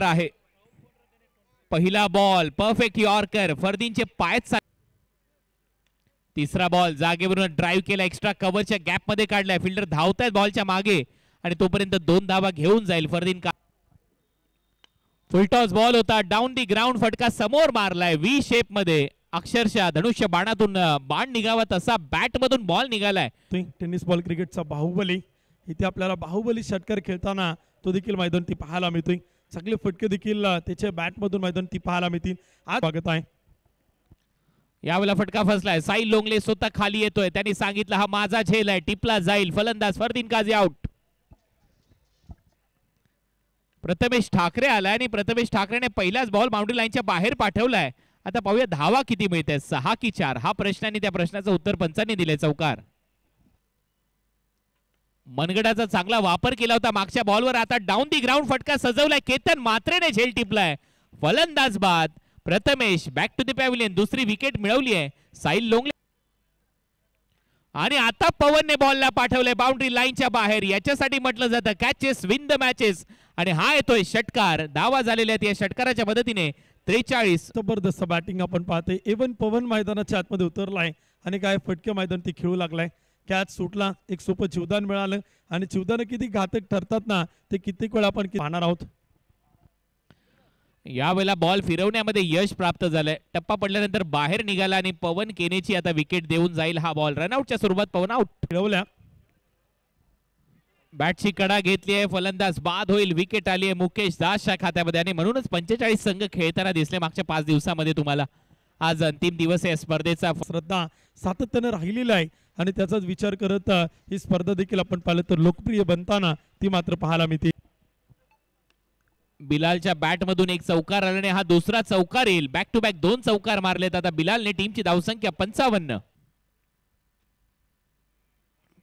आहे. पहिला ball perfect yorker, फरदीनचे पायच. तिसरा बॉल जागेवरून ड्राइव्ह केला, एक्स्ट्रा कव्हरच्या गॅप मध्ये काढलाय, फिल्डर धावतायत बॉलच्या मागे आणि तोपर्यंत 2 धावा घेऊन जाईल फरदीन का. फुलटॉस बॉल होता, डाऊन दी ग्राउंड, फटका समोर मारलाय व्ही शेप मध्ये, अक्षरशः धनुष्य बाणातून बाण निघावा तसा बॅट मधून बॉल निघालाय. टेनिस बॉल क्रिकेटचा बाहुबली, इथे आपल्याला बाहुबली षटकार खेळताना तो देखील मैदानावरती पाहायला मिळतोय. सगळे फटके देखील त्याच्या बॅट मधून मैदानावरती पाहायला मिळतील. आज स्वागत आहे. यावेळेला फटका फसलाय, साई लोंगले स्वतः खाली येतोय, त्यांनी सांगितलं हा माझा झेल आहे, टिपला जाईल. फलंदाज फरदीन काझी आउट. प्रथमेश ठाकरे आलाय आणि प्रथमेश ठाकरेने पहिलाच बॉल बाउंड्री लाईनच्या बाहेर पाठवलाय. आता पाहूया धावा किती मिळते, 6 की 4 हा प्रश्न आणि त्या प्रश्नाचं उत्तर पंचांनी दिले. चौकार. मनगडाचा चांगला वापर केला होता मागच्या बॉलवर, आता डाऊन दी ग्राउंड फटका सजवलाय, केतन मात्रेने झेल टिपलाय. फलंदाज बाद. Prathamesh back to the pavilion, दुसरी विकेट मिळवली आहे. साहिल लोंगले आणि आता पवनने बॉलला पाठवलंय बाउंड्री लाईनच्या बाहेर. याच्यासाठी म्हटलं जातं कॅचेस विन द मॅचेस आणि हा येतोय षटकार. धावा झालेल्या आहेत या षटकाराच्या मदतीने. 43. जबरदस्त बॅटिंग आपण पाहते. इवन पवन मैदानाच्या आतमध्ये उतरलाय आणि काय फटके मैदान ती खेळू लागलाय. कॅच सुटला, एक सोपं जीवदान मिळालं आणि जीवदान किती घातक ठरतात ना ते कित्येक वेळा आपण पाहणार आहोत. यावेळेला बॉल फिरवण्यामध्ये यश प्राप्त झालंय. टप्पा पडल्यानंतर बाहेर निघाला आणि पवन केनेची आता विकेट देऊन जाईल हा बॉल. रनआउटच्या स्वरूपात पवन आउट. फिरवल्या, बॅटची कडा घेतली आहे, फलंदाज बाद होईल. विकेट आली आहे मुकेश दासच्या खात्यामध्ये आणि म्हणूनच 45 संघ खेळताना दिसले मागच्या 5 दिवसामध्ये तुम्हाला. आज अंतिम दिवस आहे स्पर्धेचा. श्रद्धा सातत्याने राहिलेला आहे आणि त्याचाच विचार करत ही स्पर्धा देखील आपण पाहिलं तर लोकप्रिय बनताना ती मात्र पाहायला मिळते. बिलालच्या बॅट मधून एक चौकार आल्याने हा दुसरा चौकार येईल. बॅक टू बॅक 2 चौकार मारलेत आता बिलालने. टीमची धावसंख्या 55.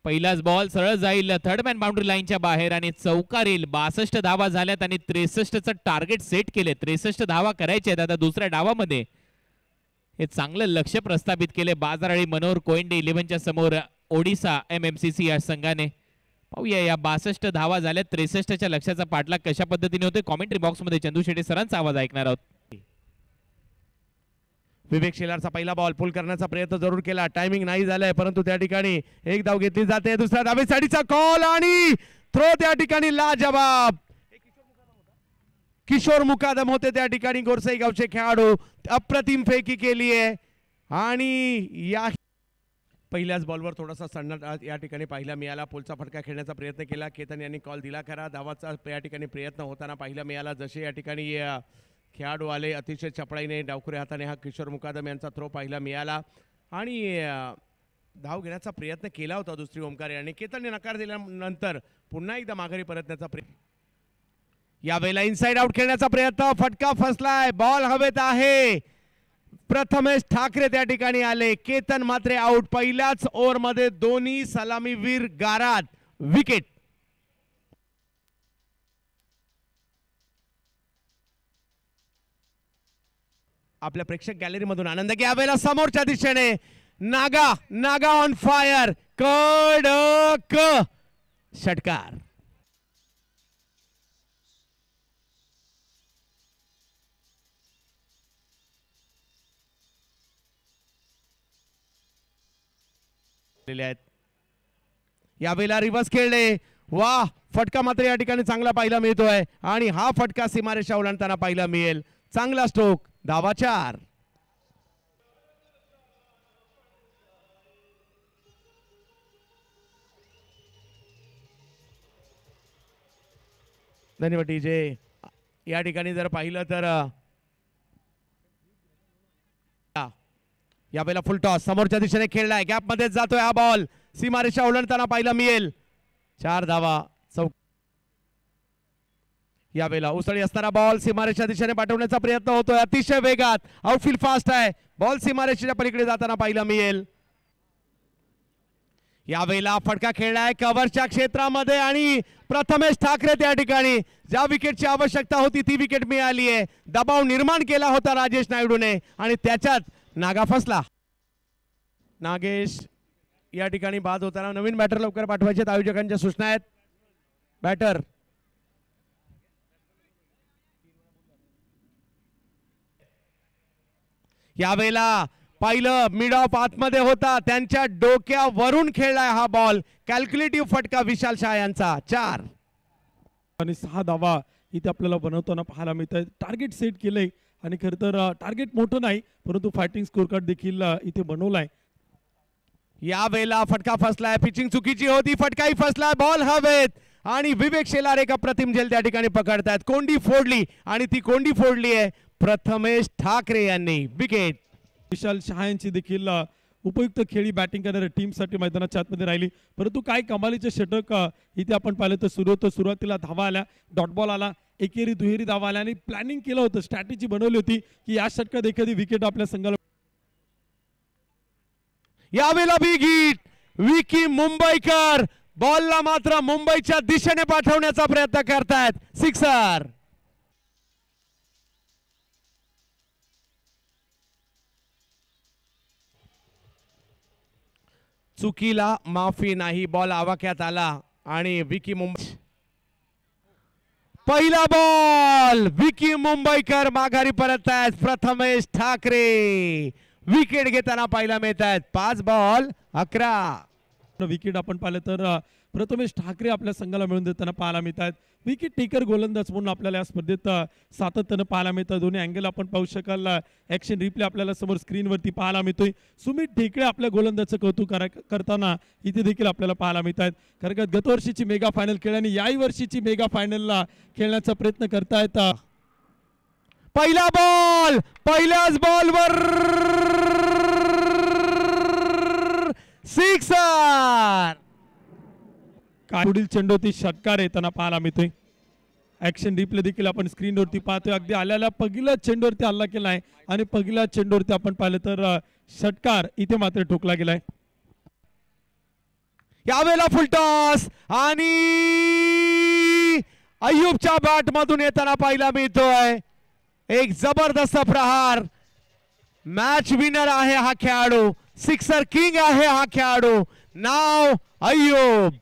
पहिलाच बॉल सरळ जाईल थर्ड मॅन बाउंड्री लाईनच्या बाहेर आणि चौकार येईल. 62 धावा झाल्यात आणि 63चं टार्गेट सेट केले. 63 धावा करायचे आहेत आता दुसऱ्या डावामध्ये. हे चांगलं लक्ष प्रस्थापित केले बाजाराळी मनोहर कोयंडे 11च्या समोर ओडिसा MMCC या संघाने. पाहूया या 62 धावा झाल्यात. 63च्या लक्ष्याचा पाठलाग कशा पद्धतीने होते कॉमेंट्री बॉक्स मध्ये चंदू शेट्टी सरांचा आवाज ऐकणार आहोत. विवेक शेलारचा पहिला बॉल पुल करण्याचा प्रयत्न जरूर केला, टायमिंग नाही झालाय परंतु त्या ठिकाणी एक धाव घेतली जाते. दुसऱ्या धावेसाठीचा कॉल आणि थ्रो त्या ठिकाणी लाजवाब. किशोर मुकादम होते त्या ठिकाणी. गोरसई गावचे खेळाडू अप्रतिम फेकी केली आहे आणि या पहिल्याच बॉलवर थोडासा सन्नाट या ठिकाणी पाहायला मिळाला. पोलचा फटका खेळण्याचा प्रयत्न केला, केतन यांनी कॉल दिला खरा. धावाचा या ठिकाणी प्रयत्न होताना पाहायला मिळाला. जसे या ठिकाणी खेळाडू आले अतिशय चपळाईने डावखुऱ्या हाताने हा किशोर मुकादम यांचा थ्रो पाहायला मिळाला आणि धाव घेण्याचा प्रयत्न केला होता दुसरी ओमकार यांनी. केतनने नकार दिल्यानंतर पुन्हा एकदा माघारी परतण्याचा प्रयत्न. यावेळेला इनसाइड आउट खेळण्याचा प्रयत्न, फटका फसलाय, बॉल हवेत आहे. प्रथमेश ठाकरे त्या ठिकाणी आले, केतन मात्र आउट. पहिल्याच ओव्हरमध्ये दोन्ही सलामीवीर गारात. विकेट. आपल्या प्रेक्षक गॅलरी मधून आनंद घ्या. यावेळेला समोरच्या दिशेने नागा ऑन फायर. कडक षटकार. यावेळेला रिव्हर्स खेळले. वा, फटका मात्र या ठिकाणी चांगला पाहायला मिळतोय आणि हा फटका सीमारेषा ओलांडताना पाहायला मिळेल. चांगला स्ट्रोक. धावा 4. धन्यवाद डीजे. या ठिकाणी जर पाहिलं तर यावेळेला फुल टॉस समोरच्या दिशेने खेळलाय, गॅप मध्ये जातोय हा बॉल. सीमारेषा ओलांडताना पाहायला मिळेल. 4 धावा. यावेळेला उसळी असताना बॉल सीमारेषा दिशेने पाठवण्याचा प्रयत्न होतोय अतिशय वेगात. आउटफील्ड फास्ट आहे. बॉल सीमारेषेच्या पलीकडे जाताना पाहायला मिळेल. यावेळेला फटका खेळलाय कव्हरच्या क्षेत्रामध्ये आणि प्रथमेश ठाकरे त्या ठिकाणी ज्या विकेटची आवश्यकता होती ती विकेट मिळाली आहे. दबाव निर्माण केला होता राजेश नायडूने आणि त्याच्यात नागा फसला. नागेश या ठिकाणी बाद होताना नवीन बॅटर लवकर पाठवायचे आयोजकांच्या सूचना आहेत. बॅटर यावेळेला पाहिलं मिड ऑफ आतमध्ये होता, त्यांच्या डोक्यावरून खेळलाय हा बॉल. कॅल्क्युलेटिव्ह फटका विशाल शाह यांचा. 4 आणि 6 धावा इथे आपल्याला बनवताना पाहायला मिळत आहे. टार्गेट सेट केलंय आणि खरं तर टार्गेट मोठं नाही परंतु फायटिंग स्कोर कार्ड देखील इथे बनवलाय. यावेळेला फटका फसलाय, पिचिंग चुकीची होती, फटकाही फसलाय, बॉल हवेत आणि विवेक शेलार एक अप्रतिम झेल त्या ठिकाणी पकडतायत. कोंडी फोडली आणि ती कोंडी फोडली आहे प्रथमेश ठाकरे यांनी. विकेट. विशाल शाह यांची देखील उपयुक्त खेळी बॅटिंग करणाऱ्या टीमसाठी मैदानाच्या आतमध्ये राहिली. परंतु काय कमालीचे षटक इथे आपण पाहिलं तर सुरुवातीला धावा आल्या, डॉट बॉल आला, एकेरी दुहेरी धावा आल्या आणि प्लॅनिंग केलं होतं, स्ट्रॅटेजी बनवली होती की या षटकात एखादी विकेट आपल्या संघाला. यावेळेला बिग हिट. विकी मुंबईकर बॉलला मात्र मुंबईच्या दिशेने पाठवण्याचा प्रयत्न करतायत. 6. चुकीला माफी नाही, बॉल आवाक्यात आला आणि विकी मुंबई. पहिला बॉल, विकी मुंबईकर माघारी परत आहेत. प्रथमेश ठाकरे विकेट घेताना पाहायला मिळत आहेत. 5 बॉल 11. विकेट आपण पाहिलं तर प्रथमेश ठाकरे आपल्या संघाला मिळून देताना पाहायला मिळत आहेत. विकेट टेकर गोलंदाज म्हणून आपल्याला या स्पर्धेत सातत्यानं पाहायला मिळतं. दोन्ही अँगल आपण पाहू शकाल. ऍक्शन रिप्ले आपल्याला समोर स्क्रीनवरती पाहायला मिळतोय. सुमित ढेकळे आपल्या गोलंदाजाचं कौतुक करताना इथे देखील आपल्याला पाहायला मिळत आहेत. कारण का गतवर्षीची मेगा फायनल खेळल्याने याही वर्षीची मेगा फायनलला खेळण्याचा प्रयत्न करतायत. पहिला बॉल, पहिल्याच बॉलवर 6. पुढील चेंडूवरती षटकार येताना पाहायला मिळतोय. ऍक्शन रिप्ले देखील आपण स्क्रीनवरती पाहतोय. अगदी आल्याला पहिल्या चेंडूवरती हल्ला केलाय आणि पहिल्या चेंडूवरती आपण पाहिलं तर षटकार इथे मात्र ठोकला गेलाय. यावेळेला फुलटॉस आणि अय्यूबच्या बॅट मधून येताना पाहायला मिळतोय एक जबरदस्त प्रहार. मॅच विनर आहे हा खेळाडू, सिक्सर किंग आहे हा खेळाडू. नाव अय्यूब.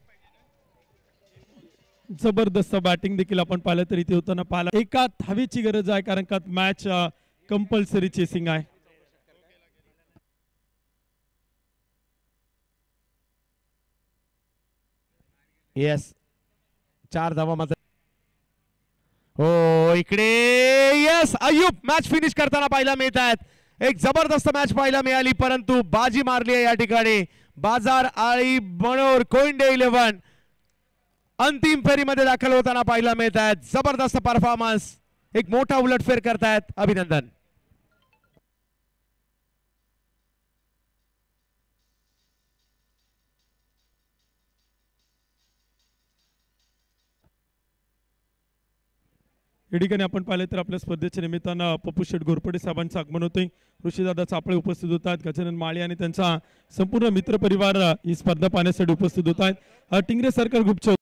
जबरदस्त बॅटिंग देखील आपण पाहिलं तर इथे होताना पाहिलं. एका धावेची गरज आहे कारण का मॅच कंपल्सरी चेसिंग आहे. येस, 4 धावा मात्र. हो, इकडे येस, अय्यूब मॅच फिनिश करताना पाहायला मिळत आहेत. एक जबरदस्त मॅच पाहायला मिळाली परंतु बाजी मारली आहे या ठिकाणी बाजार आळी बनोर कोइंडे 11 अंतिम फेरीमध्ये दाखल होताना पाहायला मिळत आहेत. जबरदस्त परफॉर्मन्स, एक मोठा उलटफेर करतायत. अभिनंदन. या ठिकाणी आपण पाहिलं तर आपल्या स्पर्धेच्या निमित्तानं पप्पू शेठ घोरपडे साहेबांचं आगमन होतंय. ऋषीदादा चापळे उपस्थित होतात. गजानन माळी आणि त्यांचा संपूर्ण मित्र परिवार ही स्पर्धा पाहण्यासाठी उपस्थित होत आहेत. टिंगरे सर्कल ग्रुपचे